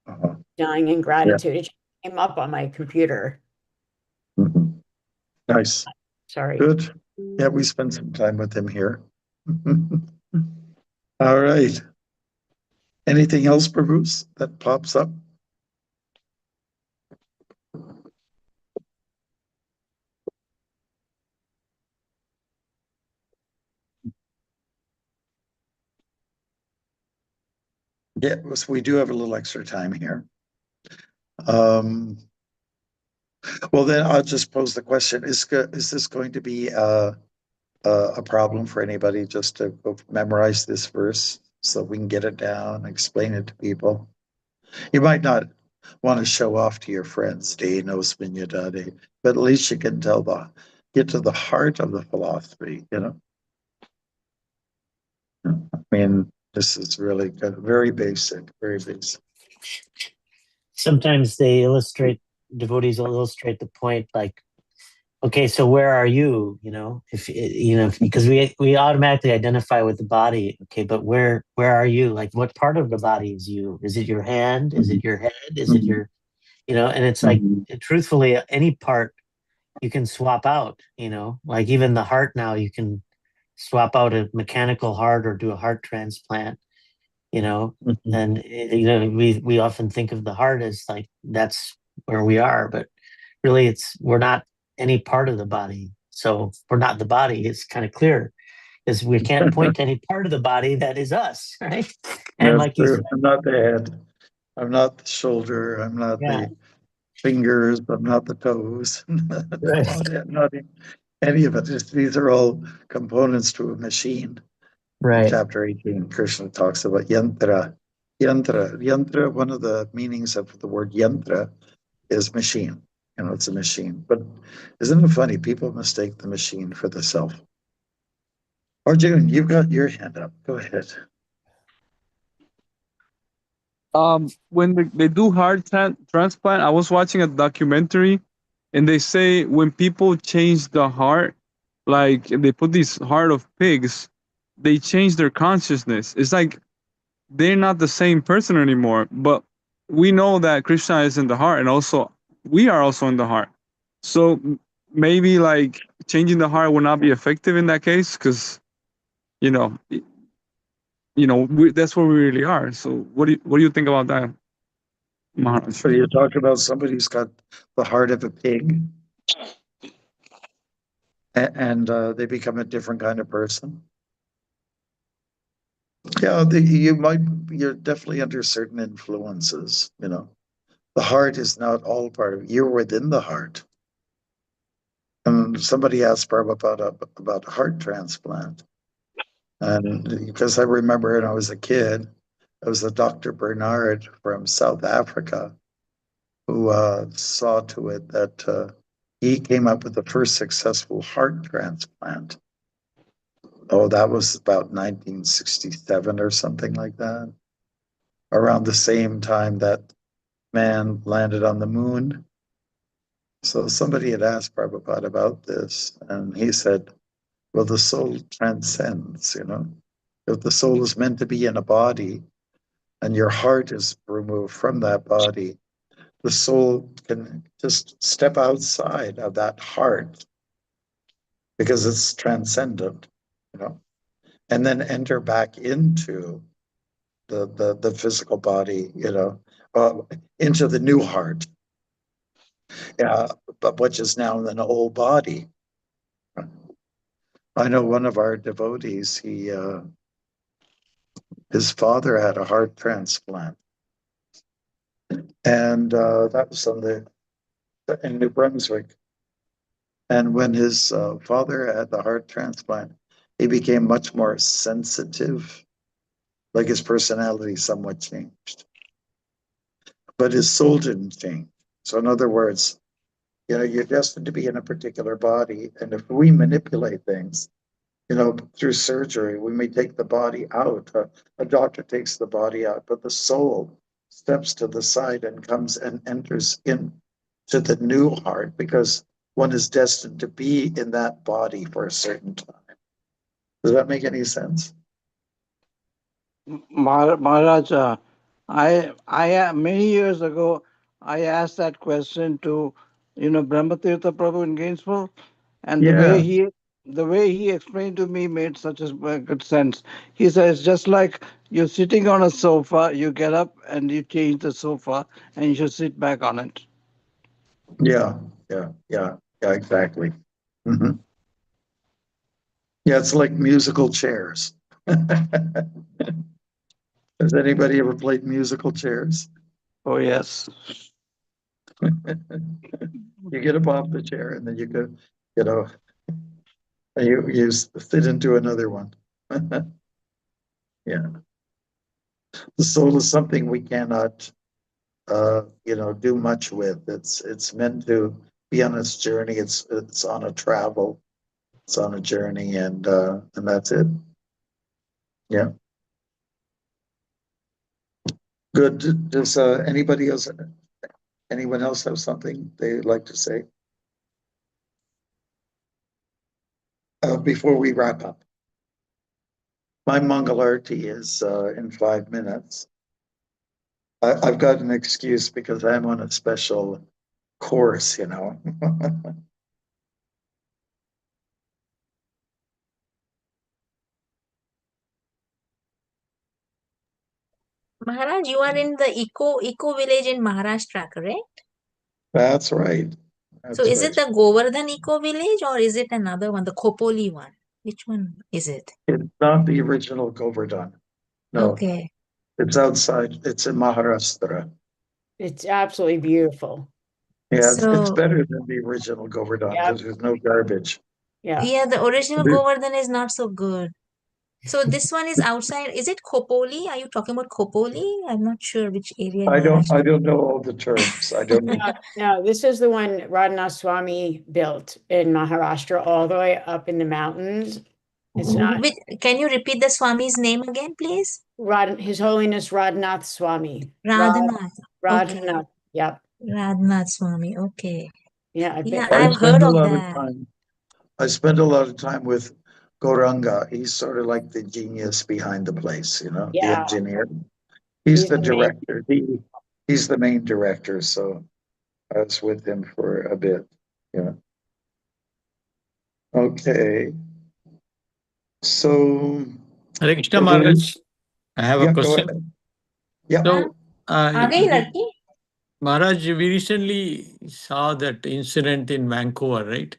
Uh-huh. Dying in gratitude. It just came up on my computer. Mhm. Nice. Sorry. Good. Yeah, we spent some time with him here. All right. Anything else, Bruce, that pops up? Yeah, so we do have a little extra time here. Well, then I'll just pose the question: Is this going to be a problem for anybody just to go memorize this verse so we can get it down, explain it to people? You might not want to show off to your friends, "Day nos vignadade," but at least you can get to the heart of the philosophy. You know, I mean, this is really good, very basic, very basic. Sometimes devotees will illustrate the point like, okay, so where are you? Because we automatically identify with the body. Okay, but where are you? Like, what part of the body is you? Is it your hand? Is it your head? Is it your, and it's like, truthfully, any part you can swap out, like even the heart now, you can swap out a mechanical heart or do a heart transplant, and we often think of the heart as like that's where we are, but really we're not any part of the body. So we're not the body. It's kind of clear is we can't point to any part of the body that is us, right? And That's like you true. said, I'm not the head. I'm not the shoulder. I'm not yeah, the fingers. I'm not the toes. right, Not any of it. These are all components to a machine. In right, chapter 18, Krishna talks about yantra. Yantra, one of the meanings of the word yantra is machine. It's a machine. But isn't it funny? People mistake the machine for the self. Arjun, you've got your hand up. Go ahead. When they do heart transplant, I was watching a documentary, and they say when people change the heart, like they put these heart of pigs, they change their consciousness. It's like they're not the same person anymore. But we know that Krishna is in the heart, and also we are also in the heart. So maybe like changing the heart will not be effective in that case, because you know, that's where we really are. So what do you think about that, Maharaj? So you talk about somebody who's got the heart of a pig, and they become a different kind of person. Yeah, you're definitely under certain influences. The heart is not all part of it. You're within the heart. And somebody asked Prabhupada about heart transplant. And because I remember when I was a kid, it was a Dr. Bernard from South Africa who saw to it that he came up with the first successful heart transplant. Oh, that was about 1967 or something like that, around the same time that man landed on the moon. So somebody had asked Prabhupada about this, and he said, well, the soul transcends, If the soul is meant to be in a body and your heart is removed from that body, the soul can just step outside of that heart because it's transcendent, and then enter back into the physical body, into the new heart, but which is now in an old body. I know one of our devotees, his father had a heart transplant, and that was in New Brunswick. And when his father had the heart transplant, he became much more sensitive like his personality somewhat changed. But his soul didn't change. So in other words, you're destined to be in a particular body. And if we manipulate things, through surgery, we may take the body out. A doctor takes the body out, but the soul steps to the side and comes and enters into the new heart, because one is destined to be in that body for a certain time. Does that make any sense? Maharaj, I many years ago, I asked that question to, Brahmatirtha Prabhu in Gainesville, and the way he explained to me made such a good sense. He says, just like you're sitting on a sofa, you get up and you change the sofa, and you should sit back on it. Yeah, exactly. Mm-hmm. Yeah, it's like musical chairs. Has anybody ever played musical chairs? Oh, yes. You get up off the chair and then you go, you sit into another one. Yeah. The soul is something we cannot, do much with. It's meant to be on its journey. It's on a travel. It's on a journey, and that's it. Yeah. Good. Does anyone else have something they'd like to say before we wrap up? My Mangalarti is in 5 minutes. I've got an excuse because I'm on a special course, Maharaj, you are in the eco village in Maharashtra, correct? That's right. So is it the Govardhan eco village or is it another one, the Khopoli one? Which one is it? It's not the original Govardhan. No. Okay. It's outside. It's in Maharashtra. It's absolutely beautiful. Yeah, it's better than the original Govardhan because there's no garbage. Yeah, the original Govardhan is not so good. So this one is outside. Is it Khopoli? Are you talking about Khopoli? I'm not sure which area. I don't know all the terms. I don't know. No, this is the one Radhanath Swami built in Maharashtra, all the way up in the mountains. It's not. Can you repeat the Swami's name again, please? His Holiness Radhanath Swami. Radhanath. Radhanath. Okay. Yep. Radhanath Swami. Okay. Yeah, I've heard of that. I spent a lot of time with Gauranga. He's sort of like the genius behind the place, the engineer. He's the director. He's the main director. So I was with him for a bit. Yeah. Okay. So, Hare Krishna Maharaj, I have a question. Yeah. So, Maharaj, we recently saw that incident in Vancouver, right?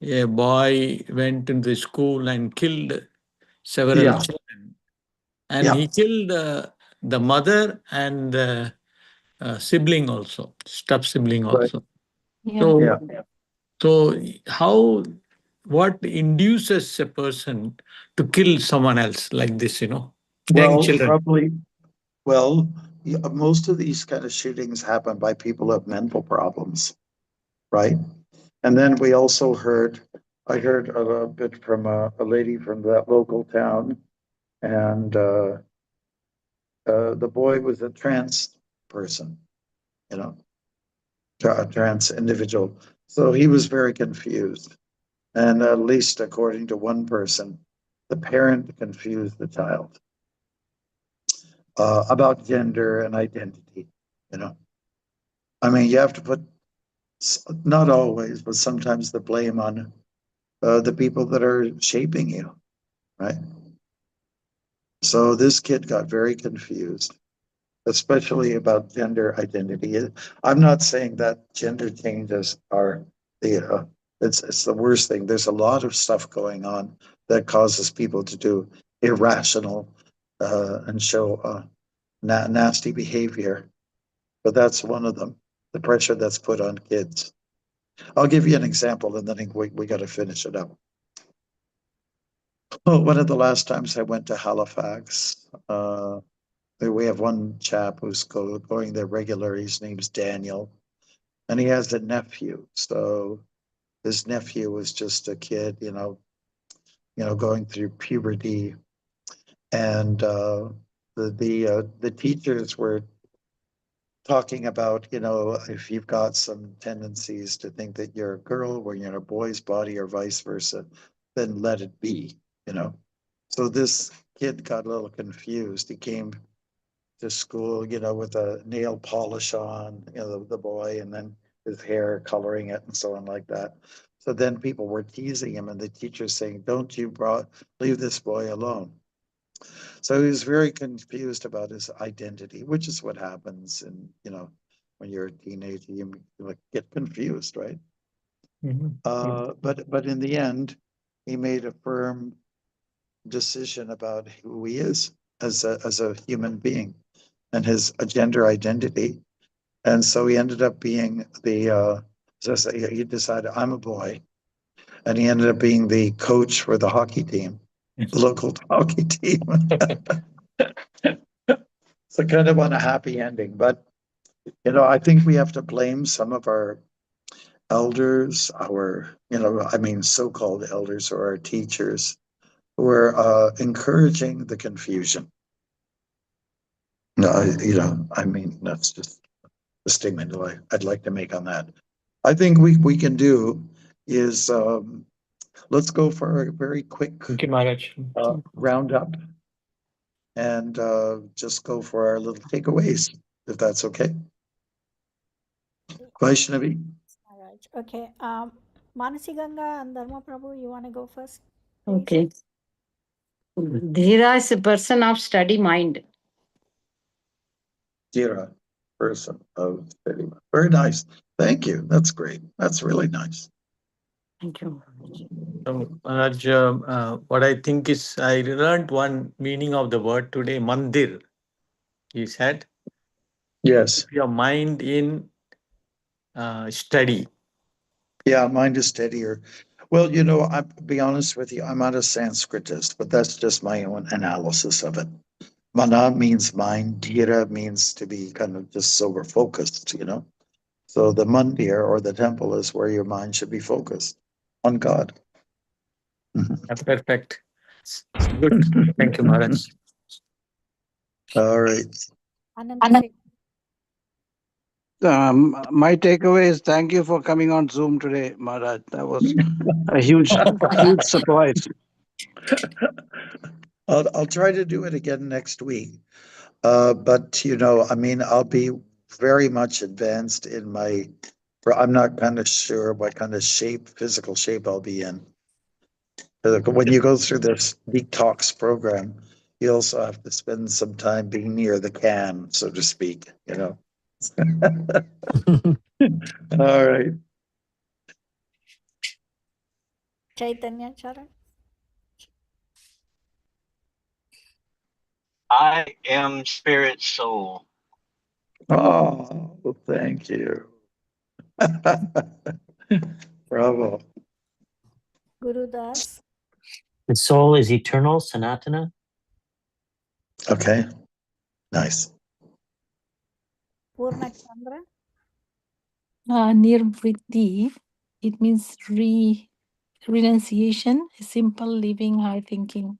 A boy went into the school and killed several children. And he killed the mother and the sibling also, step-sibling also. So what induces a person to kill someone else like this, young children? Most of these kind of shootings happen by people who have mental problems, right? And then we also I heard a bit from a lady from that local town, and the boy was a trans person, trans individual. So he was very confused. And at least according to one person, the parent confused the child about gender and identity, I mean, you have to put, not always, but sometimes the blame on the people that are shaping you, right? So this kid got very confused, especially about gender identity. I'm not saying that gender changes are it's the worst thing. There's a lot of stuff going on that causes people to do irrational and show nasty behavior, but that's one of them. The pressure that's put on kids. I'll give you an example, and then we got to finish it up. Well, one of the last times I went to Halifax, we have one chap who's going there regularly. His name's Daniel, and he has a nephew. So his nephew was just a kid, going through puberty, and the teachers were talking about, if you've got some tendencies to think that you're a girl when you're in a boy's body or vice versa, then let it be, So this kid got a little confused. He came to school, with a nail polish on, the boy, and then his hair coloring it and so on like that. So then people were teasing him, and the teacher saying, "Don't you leave this boy alone." So he was very confused about his identity, which is what happens in, when you're a teenager, you get confused, right? But in the end, he made a firm decision about who he is as a human being and his gender identity. And so he ended up being he decided, I'm a boy. And he ended up being the coach for the hockey team, the local hockey team. So kind of on a happy ending. But, I think we have to blame some of our elders, so-called elders or our teachers who are encouraging the confusion. That's just a statement I'd like to make on that. I think we can do is let's go for a very quick roundup and just go for our little takeaways, if that's okay. Vaishnavi? Okay. Manasi Ganga and Dharma Prabhu, you want to go first? Okay. Dhira is a person of steady mind. Dhira, person of steady mind. Very nice. Thank you. That's great. That's really nice. Thank you. Maharaj, what I think is I learned one meaning of the word today, mandir. He said, yes, keep your mind in steady. Yeah, mind is steadier. Well, I'll be honest with you, I'm not a Sanskritist, but that's just my own analysis of it. Mana means mind, dhira means to be kind of just sober focused, So the mandir or the temple is where your mind should be focused on God. That's perfect. Good. Thank you, Maharaj. All right. My takeaway is thank you for coming on Zoom today, Maharaj. That was a huge surprise. I'll try to do it again next week. But I'll be very much advanced in I'm not kind of sure what kind of physical shape I'll be in. When you go through this detox program, you also have to spend some time being near the can, so to speak, All right. Chaitanya Charan. I am spirit soul. Oh, thank you. Bravo. Guru Das. The soul is eternal, Sanatana. Okay, nice. Purna Chandra. Nirvritti, it means renunciation, simple living, high thinking.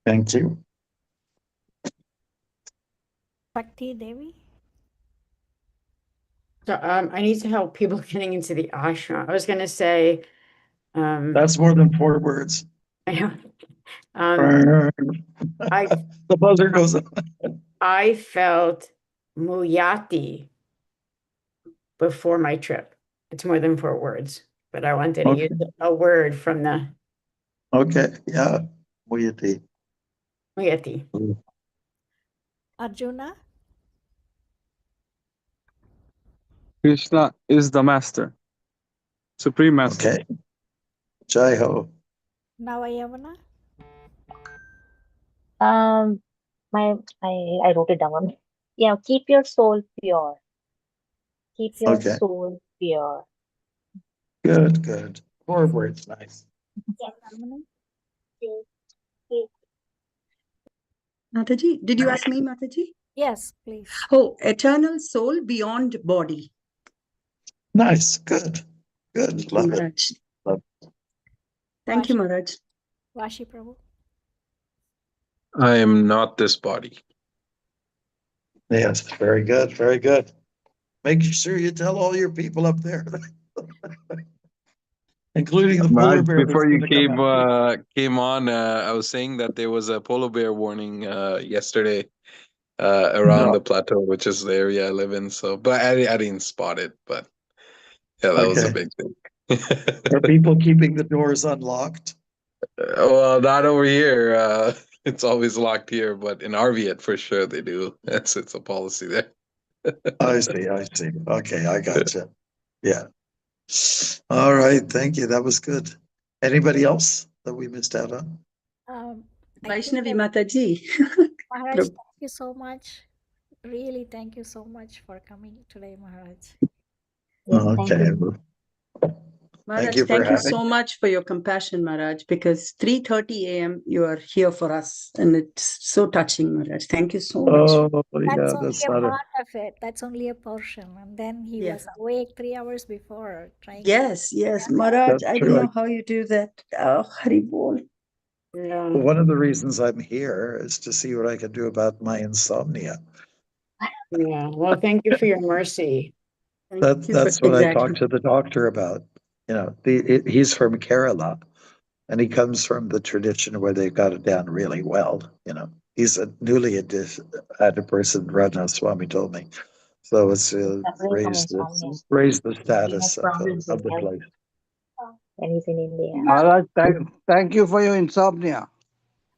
Thank you. Bhakti Devi. So I need to help people getting into the ashram. I was going to say. That's more than 4 words. The buzzer goes on. I felt muyati before my trip. It's more than 4 words, but I wanted to use a word from the. Okay, yeah, muyati. Muyati. Arjuna. Krishna is the master, supreme master. Okay. Jai Ho. Navayavana. I wrote it down. Yeah, keep your soul pure. Keep your soul pure. Good. 4 words, nice. Mataji, did you ask me, Mataji? Yes, please. Oh, eternal soul beyond body. Nice. Good. Good. Thank you, Love it. Maharaj. Love Thank you, Maharaj. Vashi Prabhu. I am not this body. Yes, very good. Very good. Make sure you tell all your people up there, including the polar Raj, bear that's before you going to come out. came on, I was saying that there was a polar bear warning yesterday around No. the plateau, which is the area I live in. So, but I didn't spot it. But yeah, that was a Okay. big thing. Are people keeping the doors unlocked? Well, not over here. It's always locked here, but in Arviat for sure they do. It's a policy there. I see. I see. Okay, I gotcha. Yeah. All right. Thank you. That was good. Anybody else that we missed out on? Vaishnavi Mataji. Maharaj, thank you so much. Really, thank you so much for coming today, Maharaj. Okay. Maharaj, you for thank you having so much for your compassion, Maharaj, because 3:30 a.m. you are here for us, and it's so touching, Maharaj. Thank you so much. Oh, That's yeah, only that's a not part of it. That's only a portion. And then he was awake 3 hours before trying Yes, yes, Maharaj, That's I don't true. know how you do that. Oh, Hari Bol. Yeah. One of the reasons I'm here is to see what I can do about my insomnia. Yeah. Well, thank you for your mercy. That's what I talked to the doctor about. You know, he's from Kerala, and he comes from the tradition where they've got it down really well. You know, he's a newly added person, Radha Swami told me. So it's raised the status of the place. And he's in India. Maharaj, thank you for your insomnia.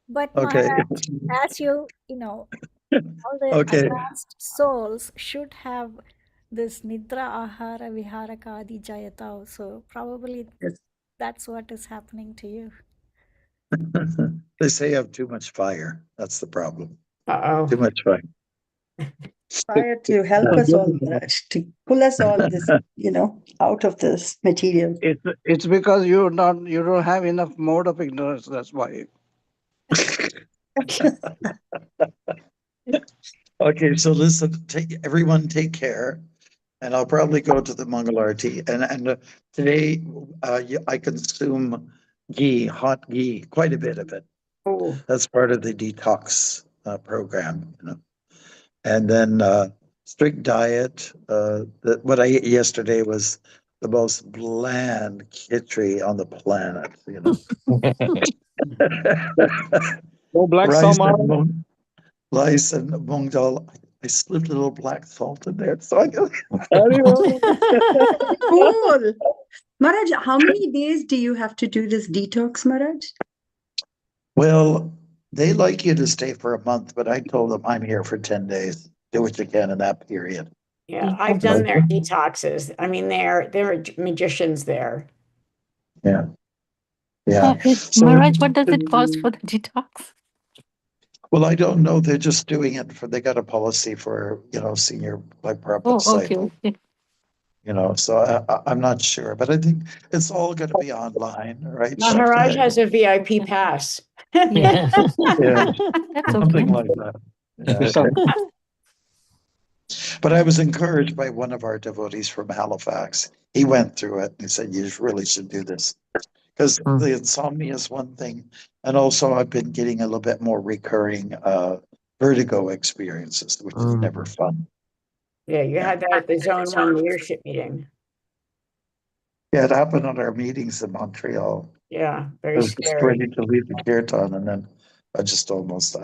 But Okay. Maharaj, as you know, all the Okay. advanced souls should have this Nidra Ahara Viharaka Adi Jayata. So probably that's what is happening to you. They say you have too much fire. That's the problem. Uh-oh. Too much fire. Fire to help us all, Maharaj, to pull us all this, out of this material. It's because you don't have enough mode of ignorance. That's why. Okay, so listen, everyone take care, and I'll probably go to the Mangalarti. And today I consume ghee, hot ghee, quite a bit of it. Oh. That's part of the detox program, And then strict diet. What I ate yesterday was the most bland khichdi on the planet. No black salt, Maharaj? Rice and mung dal. I slipped a little black salt in there, so I go. Cool. Maharaj, how many days do you have to do this detox, Maharaj? Well, they like you to stay for a month, but I told them I'm here for 10 days. Do what you can in that period. Yeah, I've done their detoxes. I mean, they're magicians there. Yeah. Yeah. Maharaj, what does it cost for the detox? Well, I don't know. They're just doing it they got a policy for, senior like Prabhupada cycle. Okay. So I'm not sure, but I think it's all going to be online, right? Maharaj has a VIP pass. Yeah. Yeah. That's Something okay. like that. Yeah. But I was encouraged by one of our devotees from Halifax. He went through it and he said, you really should do this. Because the insomnia is one thing. And also I've been getting a little bit more recurring vertigo experiences, which is never fun. Yeah, you had that at the Zone 1 leadership meeting. Yeah, it happened at our meetings in Montreal. Yeah, I very was just scary. ready to leave the kirtan, and then I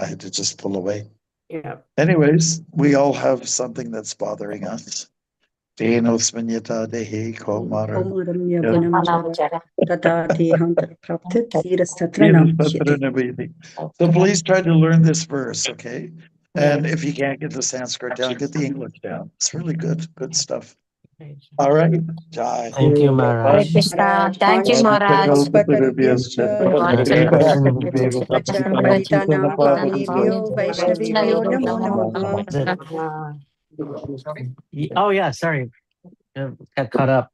had to just pull away. Yeah. Anyways, we all have something that's bothering us. Dehi Komara. So please try to learn this verse, okay? And if you can't get the Sanskrit down, get the English down. It's really good stuff. All right. Jai. Thank you, Maharaj. Thank you, Maharaj. Oh yeah, sorry. Got caught up.